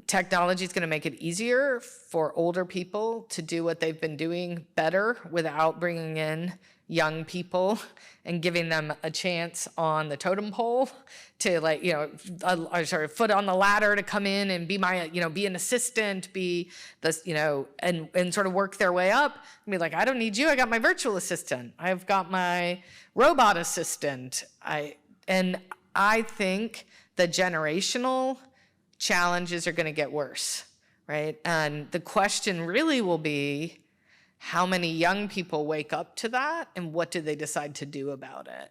Technology is going to make it easier for older people to do what they've been doing better without bringing in young people and giving them a chance on the totem pole to, like, foot on the ladder to come in and be be an assistant, be this, and sort of work their way up and be like, I don't need you. I got my virtual assistant. I've got my robot assistant. I think the generational challenges are going to get worse, right? And the question really will be, how many young people wake up to that, and what do they decide to do about it?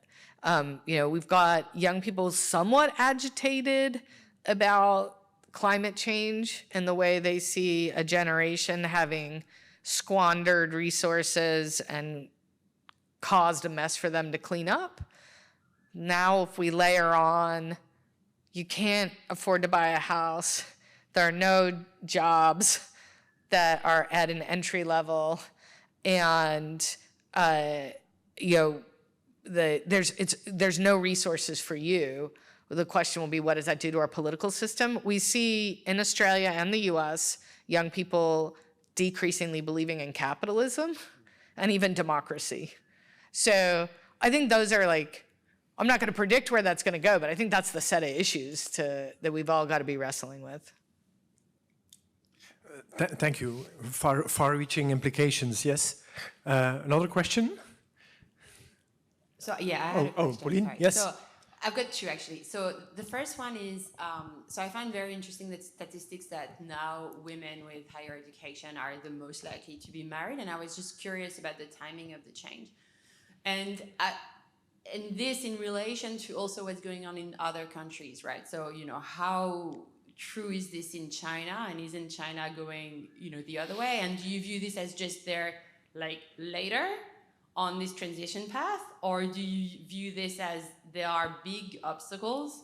We've got young people somewhat agitated about climate change and the way they see a generation having squandered resources and caused a mess for them to clean up. Now, if we layer on, you can't afford to buy a house, there are no jobs that are at an entry level, and there's no resources for you. The question will be, what does that do to our political system? We see in Australia and the US, young people decreasingly believing in capitalism and even democracy. So I think those are I'm not going to predict where that's going to go, but I think that's the set of issues that we've all got to be wrestling with. Thank you. Far-reaching implications, yes. Another question? So, yeah. Pauline, sorry. yes. So, I've got two, actually. So, the first one is, so I find very interesting the statistics that now women with higher education are the most likely to be married, and I was just curious about the timing of the change. And this in relation to also what's going on in other countries, right? So, how true is this in China, and isn't China going, the other way? And do you view this as just they're later on this transition path, or do you view this as there are big obstacles?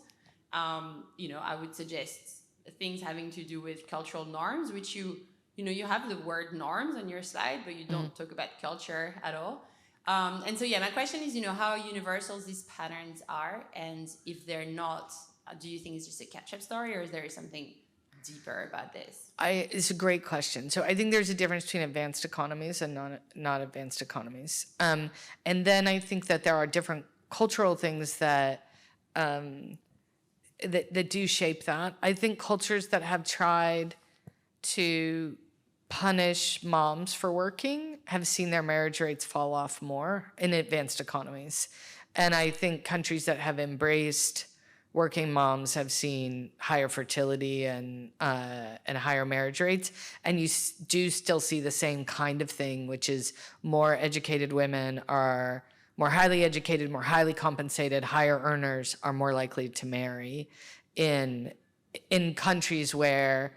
I would suggest things having to do with cultural norms, which you have the word norms on your slide, but you don't talk about culture at all. And so, my question is, how universal these patterns are, and if they're not, do you think it's just a catch-up story, or is there something deeper about this? It's a great question. So I think there's a difference between advanced economies and not advanced economies. And then I think that there are different cultural things that do shape that. I think cultures that have tried to punish moms for working have seen their marriage rates fall off more in advanced economies. And I think countries that have embraced working moms have seen higher fertility and higher marriage rates. And you do still see the same kind of thing, which is more educated women are more highly educated, more highly compensated, higher earners are more likely to marry in countries where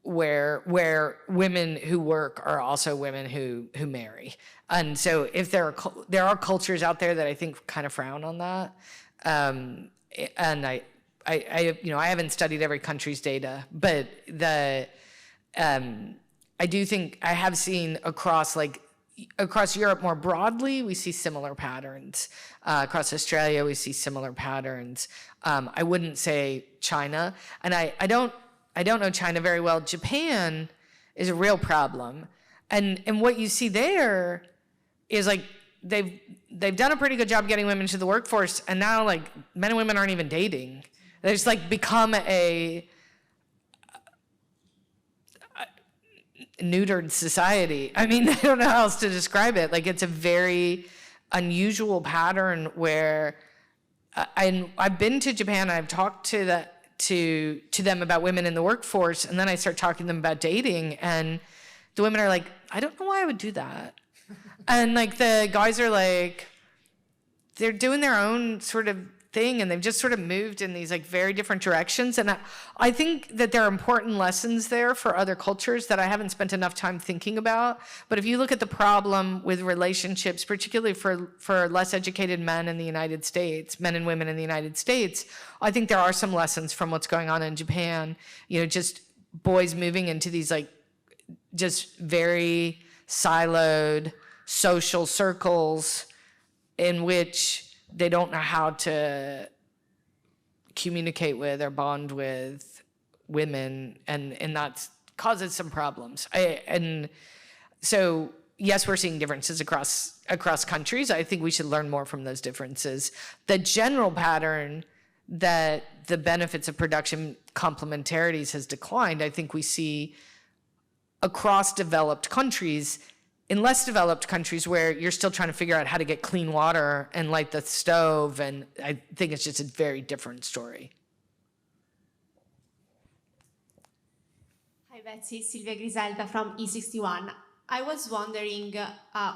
women who work are also women who marry. And so if there are cultures out there that I think kind of frown on that. And I haven't studied every country's data, but I do think I have seen across across Europe more broadly, we see similar patterns. Across Australia, we see similar patterns. I wouldn't say China, and I don't know China very well. Japan is a real problem, and what you see there is like they've done a pretty good job getting women to the workforce, and now like men and women aren't even dating. They just like become a neutered society. I mean, I don't know how else to describe it. Like, it's a very unusual pattern where I've been to Japan and I've talked to them about women in the workforce, and then I start talking to them about dating, and the women are like, I don't know why I would do that. And like the guys are like, they're doing their own sort of thing, and they've just sort of moved in these like very different directions. And I think that there are important lessons there for other cultures that I haven't spent enough time thinking about. But if you look at the problem with relationships, particularly for less educated men in the United States, men and women in the United States, I think there are some lessons from what's going on in Japan. You know, just boys moving into these like just very siloed social circles in which they don't know how to communicate with or bond with women, and that causes some problems. And so, yes, we're seeing differences across countries. I think we should learn more from those differences. The general pattern that the benefits of production complementarities has declined, I think we see across developed countries. In less developed countries where you're still trying to figure out how to get clean water and light the stove, and I think it's just a very different story. Hi Betsy, Silvia Griselda from E61. I was wondering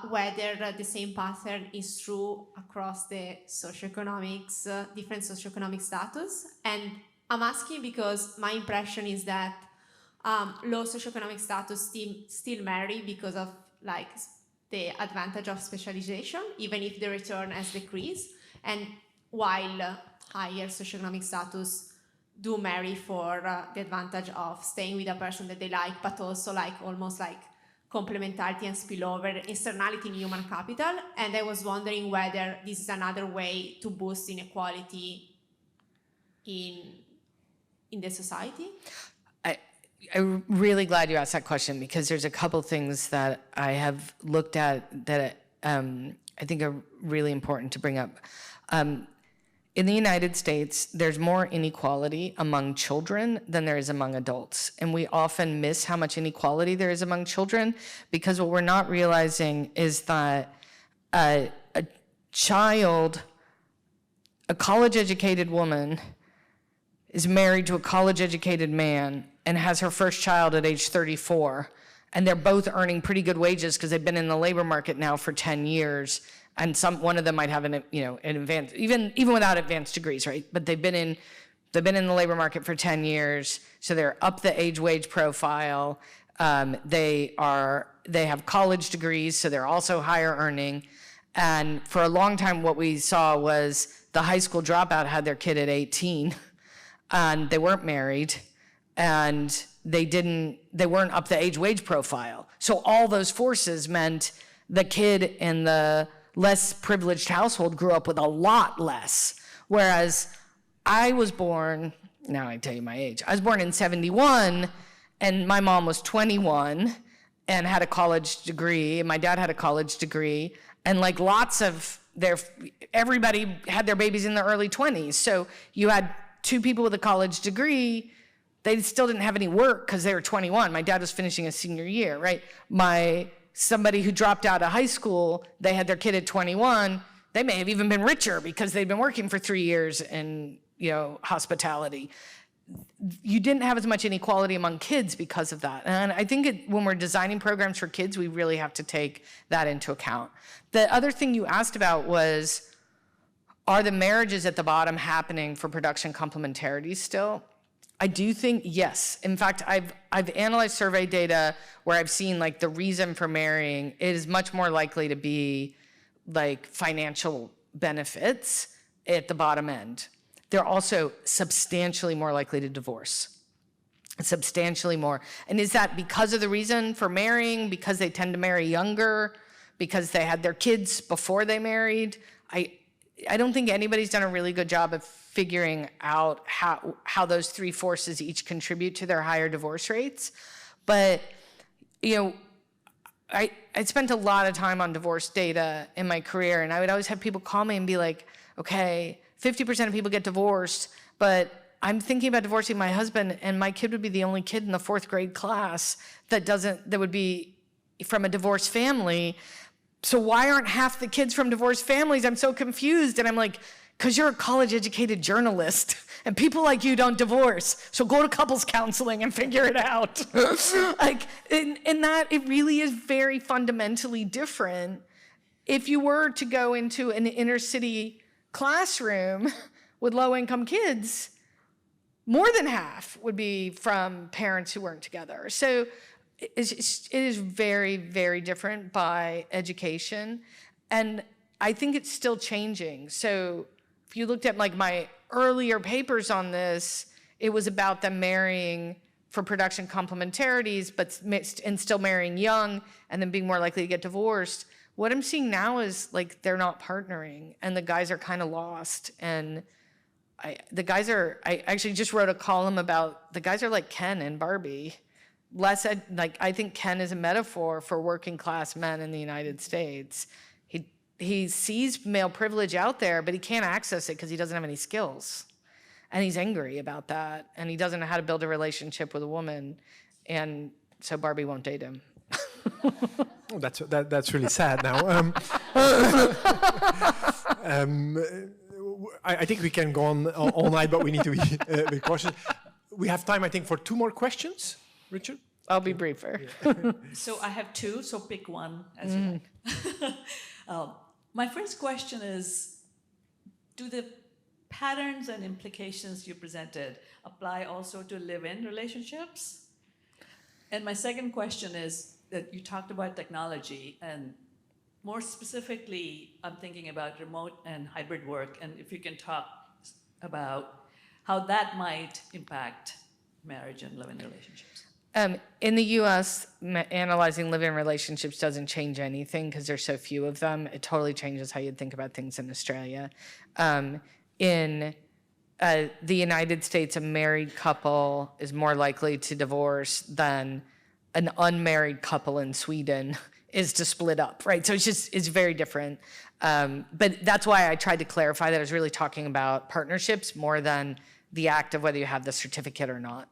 whether the same pattern is true across the socioeconomics, different socioeconomic status. And I'm asking because my impression is that low socioeconomic status still marry because of like the advantage of specialization, even if the return has decreased, and while higher socioeconomic status do marry for the advantage of staying with a person that they like, but also like almost like complementarity and spillover, externality in human capital. And I was wondering whether this is another way to boost inequality in the society. I'm really glad you asked that question, because there's a couple things that I have looked at that I think are really important to bring up. In the United States, there's more inequality among children than there is among adults. And we often miss how much inequality there is among children, because what we're not realizing is that a college-educated woman is married to a college-educated man and has her first child at age 34, and they're both earning pretty good wages because they've been in the labor market now for 10 years, and one of them might have an advanced, even without advanced degrees, right? But they've been in the labor market for 10 years, so they're up the age-wage profile. They have college degrees, so they're also higher earning. And for a long time, what we saw was the high school dropout had their kid at 18, and they weren't married, and they weren't up the age-wage profile. So all those forces meant the kid in the less privileged household grew up with a lot less. Whereas I was born, now I tell you my age, I was born in 71, and my mom was 21 and had a college degree, and my dad had a college degree, and like everybody had their babies in their early 20s. So you had two people with a college degree. They still didn't have any work because they were 21. My dad was finishing his senior year, right? Somebody who dropped out of high school, they had their kid at 21. They may have even been richer because they'd been working for 3 years in, hospitality. You didn't have as much inequality among kids because of that. And I think when we're designing programs for kids, we really have to take that into account. The other thing you asked about was, are the marriages at the bottom happening for production complementarity still? I do think yes. In fact, I've analyzed survey data where I've seen like the reason for marrying is much more likely to be like financial benefits at the bottom end. They're also substantially more likely to divorce. Substantially more. And is that because of the reason for marrying? Because they tend to marry younger? because they had their kids before they married. I don't think anybody's done a really good job of figuring out how those three forces each contribute to their higher divorce rates. But, you know, I spent a lot of time on divorce data in my career, and I would always have people call me and be like, okay, 50% of people get divorced, but I'm thinking about divorcing my husband, and my kid would be the only kid in the 4th grade class that would be from a divorced family. So why aren't half the kids from divorced families? I'm so confused. And I'm like, because you're a college-educated journalist, and people like you don't divorce. So go to couples counseling and figure it out. Like, in that, it really is very fundamentally different. If you were to go into an inner city classroom with low-income kids, more than half would be from parents who weren't together. So it is very, very different by education. And I think it's still changing. So if you looked at like my earlier papers on this, it was about them marrying for production complementarities, and still marrying young and then being more likely to get divorced. What I'm seeing now is like they're not partnering and the guys are kind of lost. And I actually just wrote a column about the guys are like Ken and Barbie. I think Ken is a metaphor for working class men in the United States. He sees male privilege out there, but he can't access it because he doesn't have any skills. And he's angry about that. And he doesn't know how to build a relationship with a woman. And so Barbie won't date him. Oh, that's really sad now. I think we can go on all night, but we need to be cautious. We have time, I think, for 2 more questions. Richard? I'll be briefer. Yeah. So I have 2, so pick one as you like. My first question is, do the patterns and implications you presented apply also to live-in relationships? And my second question is that you talked about technology, and more specifically, I'm thinking about remote and hybrid work, and if you can talk about how that might impact marriage and live-in relationships. In the US, analyzing live-in relationships doesn't change anything because there's so few of them. It totally changes how you'd think about things in Australia. In the United States, a married couple is more likely to divorce than an unmarried couple in Sweden is to split up, right? So it's very different. But that's why I tried to clarify that I was really talking about partnerships more than the act of whether you have the certificate or not.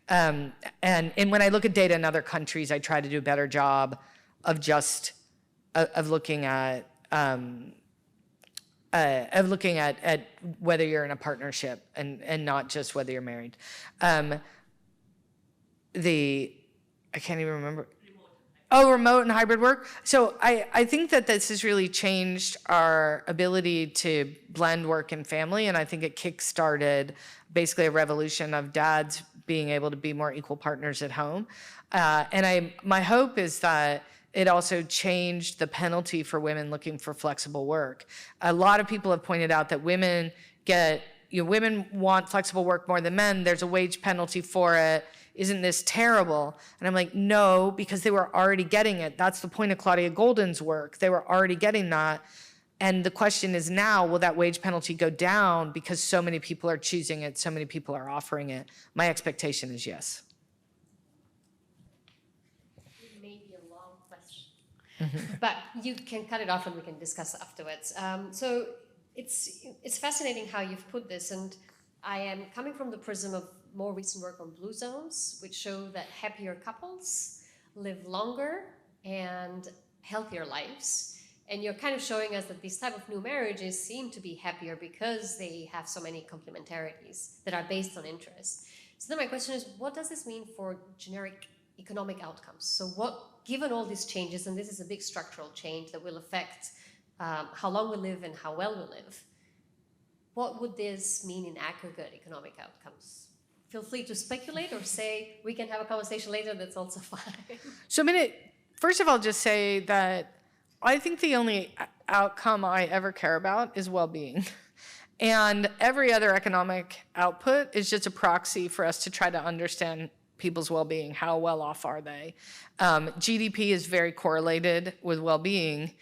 And when I look at data in other countries, I try to do a better job of just looking at whether you're in a partnership and not just whether you're married. I can't even remember. Remote and hybrid work. So I think that this has really changed our ability to blend work and family, and I think it kick-started basically a revolution of dads being able to be more equal partners at home. My hope is that it also changed the penalty for women looking for flexible work. A lot of people have pointed out that women want flexible work more than men. There's a wage penalty for it. Isn't this terrible? And I'm like, no, because they were already getting it. That's the point of Claudia Golden's work. They were already getting that. And the question is now, will that wage penalty go down because so many people are choosing it, so many people are offering it? My expectation is yes. It may be a long question, but you can cut it off and we can discuss afterwards. So it's fascinating how you've put this, and I am coming from the prism of more recent work on blue zones, which show that happier couples live longer and healthier lives. And you're kind of showing us that these type of new marriages seem to be happier because they have so many complementarities that are based on interest. So then my question is, what does this mean for generic economic outcomes? So given all these changes, and this is a big structural change that will affect how long we live and how well we live, what would this mean in aggregate economic outcomes? Feel free to speculate or say, we can have a conversation later, that's also fine. So first of all, just say that I think the only outcome I ever care about is well-being. And every other economic output is just a proxy for us to try to understand people's well-being. How well off are they? GDP is very correlated with well-being.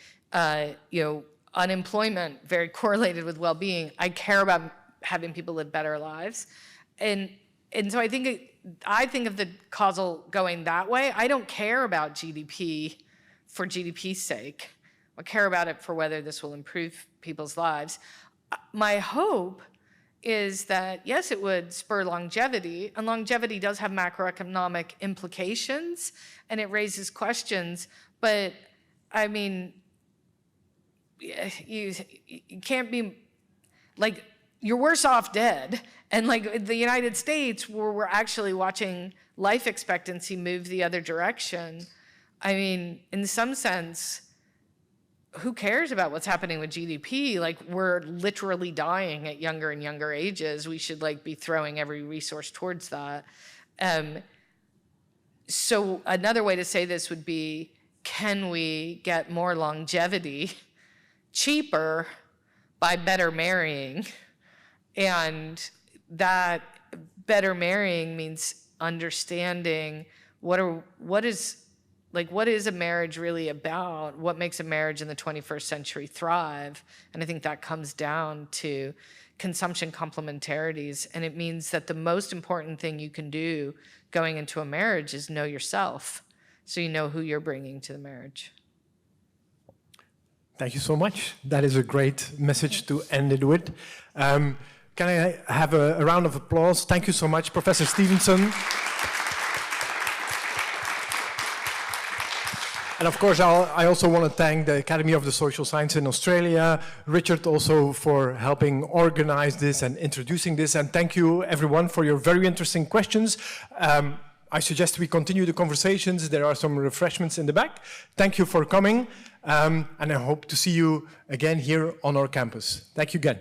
Unemployment, very correlated with well-being. I care about having people live better lives. And so I think of the causal going that way. I don't care about GDP for GDP's sake. I care about it for whether this will improve people's lives. My hope is that, yes, it would spur longevity, and longevity does have macroeconomic implications, and it raises questions, but I mean, you can't be, like, you're worse off dead. And like the United States, where we're actually watching life expectancy move the other direction, I mean, in some sense, who cares about what's happening with GDP? Like, we're literally dying at younger and younger ages. We should like be throwing every resource towards that. So another way to say this would be, can we get more longevity cheaper by better marrying? And that better marrying means understanding what is a marriage really about? What makes a marriage in the 21st century thrive? And I think that comes down to consumption complementarities. And it means that the most important thing you can do going into a marriage is know yourself, so you know who you're bringing to the marriage. Thank you so much. That is a great message to end it with. Can I have a round of applause? Thank you so much, Professor Stevenson. And of course, I also want to thank the Academy of the Social Sciences in Australia, Richard also for helping organize this and introducing this. And thank you everyone for your very interesting questions. I suggest we continue the conversations. There are some refreshments in the back. Thank you for coming. And I hope to see you again here on our campus. Thank you again.